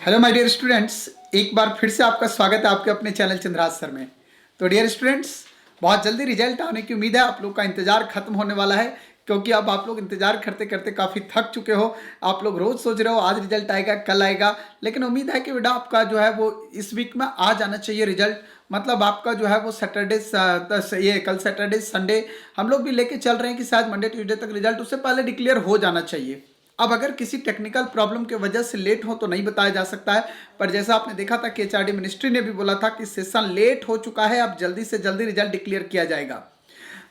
Hello my dear students, एक बार फिर से आपका स्वागत है आपके अपने चैनल चंद्राज सर में। तो डियर स्टूडेंट्स, बहुत जल्दी रिजल्ट आने की उम्मीद है। आप लोग का इंतजार खत्म होने वाला है क्योंकि अब आप लोग इंतजार करते करते काफ़ी थक चुके हो। आप लोग रोज़ सोच रहे हो आज रिजल्ट आएगा, कल आएगा, लेकिन उम्मीद है कि बेटा आपका जो है वो इस वीक में आ जाना चाहिए रिजल्ट। मतलब आपका जो है वो सैटरडे ये कल सैटरडे संडे हम लोग भी लेके चल रहे हैं कि शायद मंडे ट्यूसडे तक रिजल्ट उससे पहले डिक्लेयर हो जाना चाहिए। अब अगर किसी टेक्निकल प्रॉब्लम की वजह से लेट हो तो नहीं बताया जा सकता है, पर जैसा आपने देखा था कि एचआरडी मिनिस्ट्री ने भी बोला था कि सेशन लेट हो चुका है, अब जल्दी से जल्दी रिजल्ट डिक्लेयर किया जाएगा।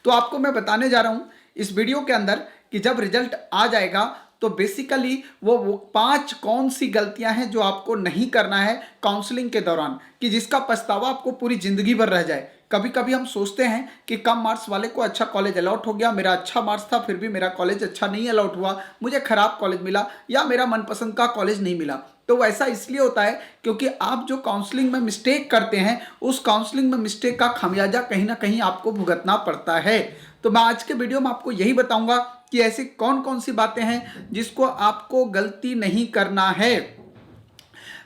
तो आपको मैं बताने जा रहा हूं इस वीडियो के अंदर कि जब रिजल्ट आ जाएगा तो बेसिकली वो 5 कौन सी गलतियां हैं जो आपको नहीं करना है काउंसलिंग के दौरान, कि जिसका पछतावा आपको पूरी जिंदगी भर रह जाए। कभी कभी हम सोचते हैं कि कम मार्क्स वाले को अच्छा कॉलेज अलॉट हो गया, मेरा अच्छा मार्क्स था फिर भी मेरा कॉलेज अच्छा नहीं अलॉट हुआ, मुझे खराब कॉलेज मिला या मेरा मनपसंद का कॉलेज नहीं मिला। तो वैसा इसलिए होता है क्योंकि आप जो काउंसलिंग में मिस्टेक करते हैं उस काउंसलिंग में मिस्टेक का खामियाजा कहीं ना कहीं आपको भुगतना पड़ता है। तो मैं आज के वीडियो में आपको यही बताऊंगा कि ऐसी कौन कौन सी बातें हैं जिसको आपको गलती नहीं करना है।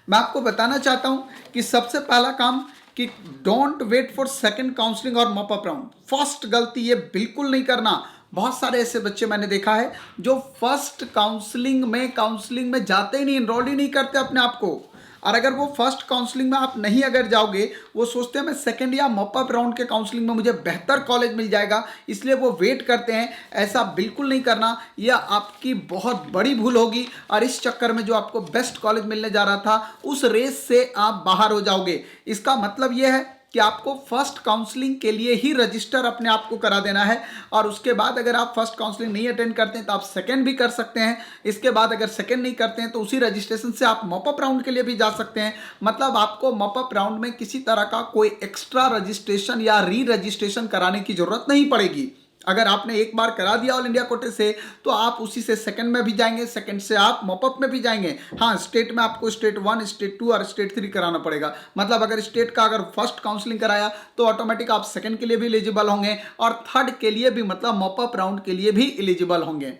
मैं आपको बताना चाहता हूं कि सबसे पहला काम कि don't wait for second counselling और मॉप अप राउंड। फर्स्ट गलती ये बिल्कुल नहीं करना। बहुत सारे ऐसे बच्चे मैंने देखा है जो फर्स्ट काउंसलिंग में जाते ही नहीं, इनरोल ही नहीं करते अपने आप को। और अगर वो फर्स्ट काउंसलिंग में आप नहीं अगर जाओगे, वो सोचते हैं मैं सेकंड या मॉप अप राउंड के काउंसलिंग में मुझे बेहतर कॉलेज मिल जाएगा, इसलिए वो वेट करते हैं। ऐसा बिल्कुल नहीं करना, यह आपकी बहुत बड़ी भूल होगी और इस चक्कर में जो आपको बेस्ट कॉलेज मिलने जा रहा था उस रेस से आप बाहर हो जाओगे। इसका मतलब यह है कि आपको फर्स्ट काउंसलिंग के लिए ही रजिस्टर अपने आप को करा देना है, और उसके बाद अगर आप फर्स्ट काउंसलिंग नहीं अटेंड करते हैं तो आप सेकंड भी कर सकते हैं। इसके बाद अगर सेकंड नहीं करते हैं तो उसी रजिस्ट्रेशन से आप मॉप अप राउंड के लिए भी जा सकते हैं। मतलब आपको मॉप अप राउंड में किसी तरह का कोई एक्स्ट्रा रजिस्ट्रेशन या री रजिस्ट्रेशन कराने की जरूरत नहीं पड़ेगी। अगर आपने एक बार करा दिया ऑल इंडिया कोटे से तो आप उसी से सेकंड में भी जाएंगे, सेकंड से आप मॉपअप में भी जाएंगे। हाँ, स्टेट में आपको स्टेट 1, स्टेट 2 और स्टेट 3 कराना पड़ेगा। मतलब अगर स्टेट का अगर फर्स्ट काउंसलिंग कराया तो ऑटोमेटिक आप सेकंड के लिए भी एलिजिबल होंगे और थर्ड के लिए भी, मतलब मॉपअप राउंड के लिए भी एलिजिबल होंगे।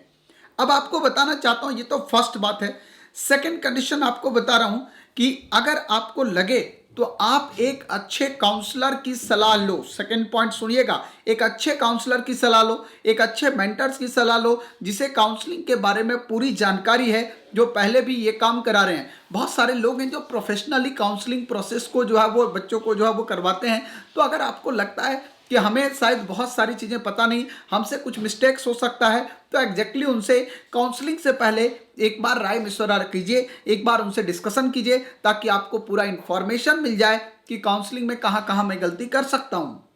अब आपको बताना चाहता हूं, ये तो फर्स्ट बात है। सेकंड कंडीशन आपको बता रहा हूं कि अगर आपको लगे तो आप एक अच्छे काउंसलर की सलाह लो। सेकंड पॉइंट सुनिएगा, एक अच्छे काउंसलर की सलाह लो, एक अच्छे मेंटर्स की सलाह लो जिसे काउंसलिंग के बारे में पूरी जानकारी है, जो पहले भी ये काम करा रहे हैं। बहुत सारे लोग हैं जो प्रोफेशनली काउंसलिंग प्रोसेस को जो है वो बच्चों को जो है वो करवाते हैं। तो अगर आपको लगता है कि हमें शायद बहुत सारी चीज़ें पता नहीं, हमसे कुछ मिस्टेक्स हो सकता है, तो एग्जैक्टली उनसे काउंसलिंग से पहले एक बार राय मशवरा कीजिए, एक बार उनसे डिस्कशन कीजिए, ताकि आपको पूरा इंफॉर्मेशन मिल जाए कि काउंसलिंग में कहाँ कहाँ मैं गलती कर सकता हूँ।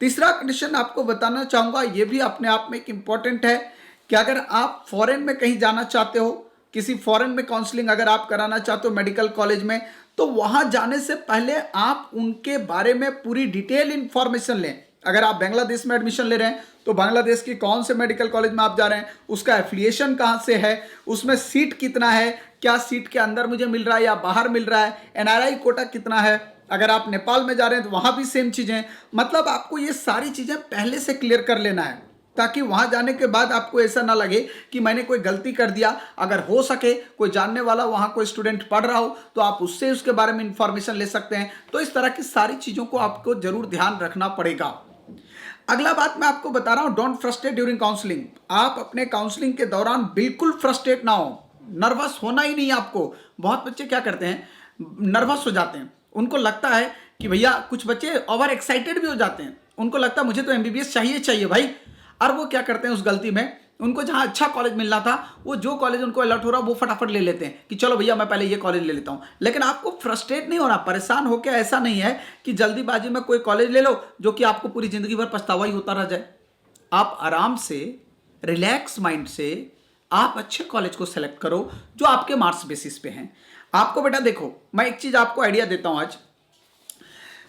तीसरा कंडीशन आपको बताना चाहूँगा, ये भी अपने आप में एक इम्पॉर्टेंट है कि अगर आप फॉरेन में कहीं जाना चाहते हो, किसी फॉरेन में काउंसलिंग अगर आप कराना चाहते हो मेडिकल कॉलेज में, तो वहां जाने से पहले आप उनके बारे में पूरी डिटेल इंफॉर्मेशन लें। अगर आप बांग्लादेश में एडमिशन ले रहे हैं तो बांग्लादेश की कौन से मेडिकल कॉलेज में आप जा रहे हैं, उसका एफिलिएशन कहां से है, उसमें सीट कितना है, क्या सीट के अंदर मुझे मिल रहा है या बाहर मिल रहा है, एनआरआई कोटा कितना है। अगर आप नेपाल में जा रहे हैं तो वहां भी सेम चीजें। मतलब आपको ये सारी चीजें पहले से क्लियर कर लेना है, ताकि वहां जाने के बाद आपको ऐसा ना लगे कि मैंने कोई गलती कर दिया। अगर हो सके कोई जानने वाला वहां कोई स्टूडेंट पढ़ रहा हो तो आप उससे उसके बारे में इंफॉर्मेशन ले सकते हैं। तो इस तरह की सारी चीजों को आपको जरूर ध्यान रखना पड़ेगा। अगला बात मैं आपको बता रहा हूं, डोंट फ्रस्ट्रेट ड्यूरिंग काउंसलिंग। आप अपने काउंसलिंग के दौरान बिल्कुल फ्रस्ट्रेट ना हो, नर्वस होना ही नहीं है आपको। बहुत बच्चे क्या करते हैं, नर्वस हो जाते हैं, उनको लगता है कि भैया, कुछ बच्चे ओवर एक्साइटेड भी हो जाते हैं, उनको लगता है मुझे तो एमबीबीएस चाहिए चाहिए भाई। और वो क्या करते हैं उस गलती में, उनको जहां अच्छा कॉलेज मिलना था, वो जो कॉलेज उनको अलर्ट हो रहा है वो फटाफट ले लेते हैं कि चलो भैया मैं पहले ये कॉलेज ले लेता हूं। लेकिन आपको फ्रस्ट्रेट नहीं होना, परेशान होकर ऐसा नहीं है कि जल्दीबाजी में कोई कॉलेज ले लो जो कि आपको पूरी जिंदगी भर पछतावा ही होता रह जाए। आप आराम से, रिलैक्स माइंड से आप अच्छे कॉलेज को सेलेक्ट करो जो आपके मार्क्स बेसिस पे हैं। आपको बेटा देखो, मैं एक चीज आपको आइडिया देता हूं आज।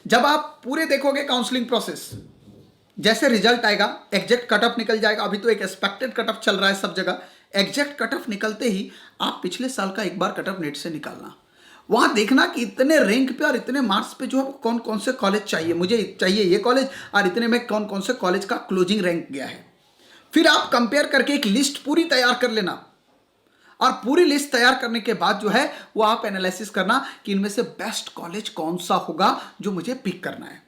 जब आप पूरे देखोगे काउंसलिंग प्रोसेस, जैसे रिजल्ट आएगा, एग्जैक्ट कट ऑफ निकल जाएगा। अभी तो एक एक्सपेक्टेड कट ऑफ चल रहा है सब जगह। एग्जैक्ट कट ऑफ निकलते ही आप पिछले साल का एक बार कट ऑफ नेट से निकालना, वहां देखना कि इतने रैंक पे और इतने मार्क्स पे जो है कौन कौन से कॉलेज चाहिए, मुझे चाहिए ये कॉलेज, और इतने में कौन कौन से कॉलेज का क्लोजिंग रैंक गया है। फिर आप कंपेयर करके एक लिस्ट पूरी तैयार कर लेना। और पूरी लिस्ट तैयार करने के बाद जो है वो आप एनालिसिस करना कि इनमें से बेस्ट कॉलेज कौन सा होगा जो मुझे पिक करना है।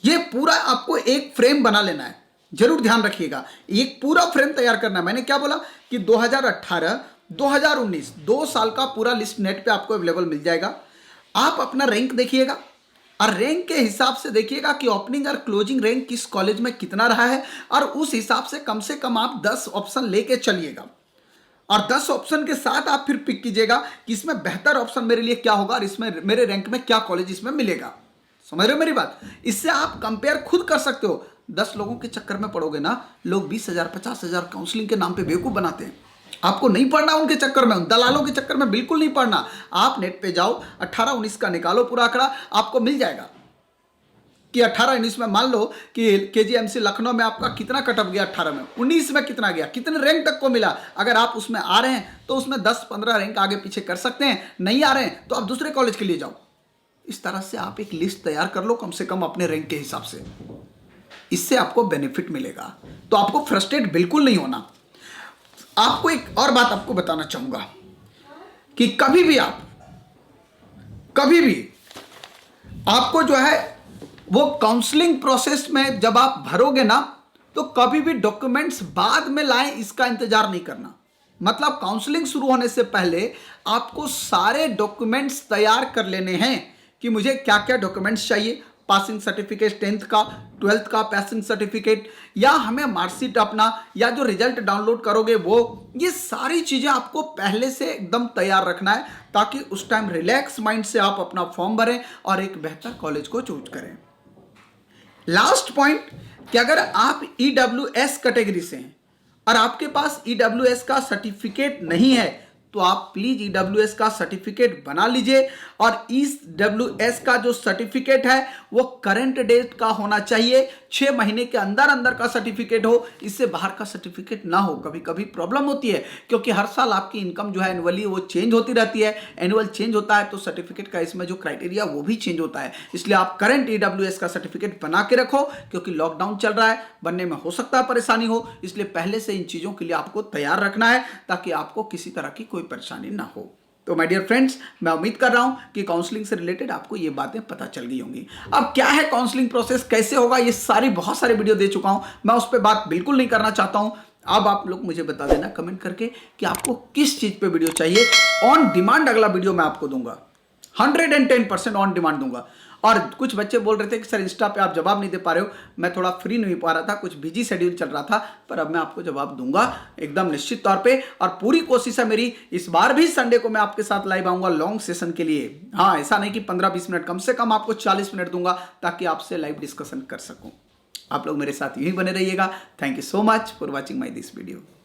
ये पूरा आपको एक फ्रेम बना लेना है, जरूर ध्यान रखिएगा, एक पूरा फ्रेम तैयार करना है। मैंने क्या बोला कि 2018 2019 2 साल का पूरा लिस्ट नेट पे आपको अवेलेबल मिल जाएगा। आप अपना रैंक देखिएगा और रैंक के हिसाब से देखिएगा कि ओपनिंग और क्लोजिंग रैंक किस कॉलेज में कितना रहा है, और उस हिसाब से कम आप 10 ऑप्शन लेके चलिएगा और 10 ऑप्शन के साथ आप फिर पिक कीजिएगा कि इसमें बेहतर ऑप्शन मेरे लिए क्या होगा और इसमें मेरे रैंक में क्या कॉलेज इसमें मिलेगा। समझ रहे हो मेरी बात? इससे आप कंपेयर खुद कर सकते हो। 10 लोगों के चक्कर में पड़ोगे ना, लोग 20,000 50,000 काउंसलिंग के नाम पे बेवकूफ बनाते हैं। आपको नहीं पढ़ना उनके चक्कर में, उन दलालों के चक्कर में बिल्कुल नहीं पढ़ना। आप नेट पे जाओ, 18-19 का निकालो पूरा आंकड़ा, आपको मिल जाएगा कि 18-19 में मान लो कि केजीएमसी लखनऊ में आपका कितना कटअप गया, 18 में 19 में कितना गया, कितने रैंक तक को मिला। अगर आप उसमें आ रहे हैं तो उसमें 10-15 रैंक आगे पीछे कर सकते हैं, नहीं आ रहे हैं तो आप दूसरे कॉलेज के लिए जाओ। इस तरह से आप एक लिस्ट तैयार कर लो कम से कम अपने रैंक के हिसाब से, इससे आपको बेनिफिट मिलेगा। तो आपको फ्रस्ट्रेट बिल्कुल नहीं होना। आपको एक और बात आपको बताना चाहूंगा कि कभी भी आपको जो है वो काउंसलिंग प्रोसेस में जब आप भरोगे ना, तो कभी भी डॉक्यूमेंट्स बाद में लाएं इसका इंतजार नहीं करना। मतलब काउंसलिंग शुरू होने से पहले आपको सारे डॉक्यूमेंट्स तैयार कर लेने हैं कि मुझे क्या क्या डॉक्यूमेंट्स चाहिए। पासिंग सर्टिफिकेट 10th का, 12th का पासिंग सर्टिफिकेट, या हमें मार्कशीट अपना, या जो रिजल्ट डाउनलोड करोगे वो, ये सारी चीजें आपको पहले से एकदम तैयार रखना है ताकि उस टाइम रिलैक्स माइंड से आप अपना फॉर्म भरें और एक बेहतर कॉलेज को चूज करें। लास्ट पॉइंट कि अगर आप EWS कैटेगरी से हैं और आपके पास EWS का सर्टिफिकेट नहीं है तो आप प्लीज EWS का सर्टिफिकेट बना लीजिए। और EWS का जो सर्टिफिकेट है वो करंट डेट का होना चाहिए, 6 महीने के अंदर अंदर का सर्टिफिकेट हो, इससे बाहर का सर्टिफिकेट ना हो। कभी कभी प्रॉब्लम होती है क्योंकि हर साल आपकी इनकम जो है एनुअली वो चेंज होती रहती है, एनुअल चेंज होता है तो सर्टिफिकेट का इसमें जो क्राइटेरिया वो भी चेंज होता है। इसलिए आप करंट EWS का सर्टिफिकेट बना के रखो क्योंकि लॉकडाउन चल रहा है, बनने में हो सकता है परेशानी हो, इसलिए पहले से इन चीजों के लिए आपको तैयार रखना है ताकि आपको किसी तरह की कोई परेशानी ना हो। तो माय डियर फ्रेंड्स, मैं उम्मीद कर रहा हूं कि काउंसलिंग से रिलेटेड आपको ये बातें पता चल गई होंगी। अब क्या है काउंसलिंग प्रोसेस, कैसे होगा, ये बहुत सारे वीडियो दे चुका हूं, मैं उस पर बात बिल्कुल नहीं करना चाहता हूं। अब आप लोग मुझे बता देना कमेंट करके कि आपको किस चीज पे वीडियो चाहिए। ऑन डिमांड अगला वीडियो मैं आपको दूंगा, 110% ऑन डिमांड दूंगा। और कुछ बच्चे बोल रहे थे कि सर इंस्टा पे आप जवाब नहीं दे पा रहे हो, मैं थोड़ा फ्री नहीं पा रहा था, कुछ बिजी शेड्यूल चल रहा था, पर अब मैं आपको जवाब दूंगा एकदम निश्चित तौर पे। और पूरी कोशिश है मेरी, इस बार भी संडे को मैं आपके साथ लाइव आऊंगा लॉन्ग सेशन के लिए। हाँ, ऐसा नहीं कि 15-20 मिनट, कम से कम आपको 40 मिनट दूंगा ताकि आपसे लाइव डिस्कशन कर सकूं। आप लोग मेरे साथ यहीं बने रहिएगा। Thank you so much for watching my this video.